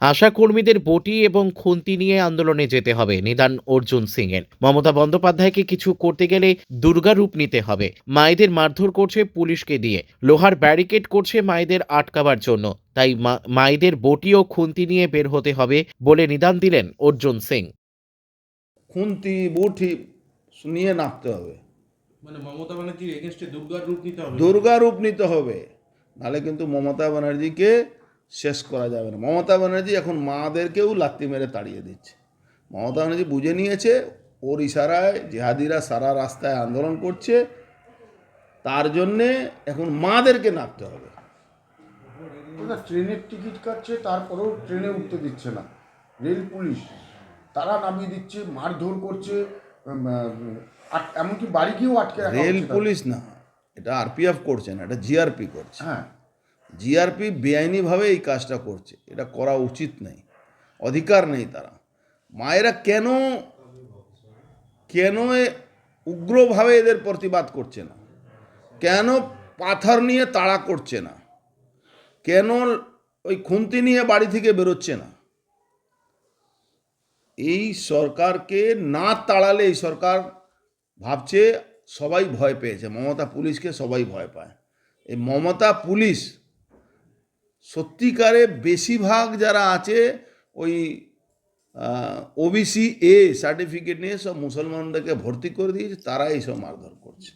আশা কর্মীদের বটি এবং খুন্তি নিয়ে আন্দোলনে যেতে হবে, নিদান অর্জুন সিং এর। মমতা বন্দ্যোপাধ্যায়কে কিছু করতে গেলে দুর্গা রূপ নিতে হবে। মায়েদের মারধর করছে পুলিশকে দিয়ে, লোহার ব্যারিকেড করছে মায়েদের আটকাবার জন্য। তাই মায়েদের বটি ও খুন্তি নিয়ে বের হতে হবে বলে নিদান দিলেন অর্জুন সিং। খুন্তি বটি নিয়ে নামতে হবে, মানে মমতা ব্যানার্জির এগেনস্টে দুর্গার রূপ নিতে হবে। দুর্গা রূপ নিতে হবে, নাহলে কিন্তু মমতা ব্যানার্জিকে শেষ করা যাবে না। মমতা ব্যানার্জি এখন মাদেরকেও লাত্তি মেরে তাড়িয়ে দিচ্ছে। মমতা ব্যানার্জি বুঝে নিয়েছে ওর ইশারায় জেহাদিরা সারা রাস্তায় আন্দোলন করছে, তার জন্যে এখন মাদেরকে নামতে হবে। ওরা ট্রেনের টিকিট কাটছে, তারপরেও ট্রেনে উঠতে দিচ্ছে না। রেল পুলিশ তারা নামিয়ে দিচ্ছে, মারধর করছে, এমনকি বাড়ি গিয়েও আটকে রাখা রেল হচ্ছে তাদের। পুলিশ না, এটা আরপিএফ করছে না, এটা জিআরপি করছে। হ্যাঁ, জিআরপি বেআইনিভাবে এই কাজটা করছে, এটা করা উচিত নেই, অধিকার নেই তারা। মায়েরা কেন কেন উগ্রভাবে এদের প্রতিবাদ করছে না, কেন পাথর নিয়ে তাড়া করছে না, কেন ওই খুন্তি নিয়ে বাড়ি থেকে বেরোচ্ছে না? এই সরকারকে না তাড়ালে এই সরকার ভাবছে সবাই ভয় পেয়েছে, মমতা পুলিশকে সবাই ভয় পায়। এই মমতা পুলিশ সত্যিকারে বেশিরভাগ যারা আছে ওই ওবিসি এ সার্টিফিকেট নিয়ে সব মুসলমানদেরকে ভর্তি করে দিয়েছে, তারা এইসব মারধর করছে।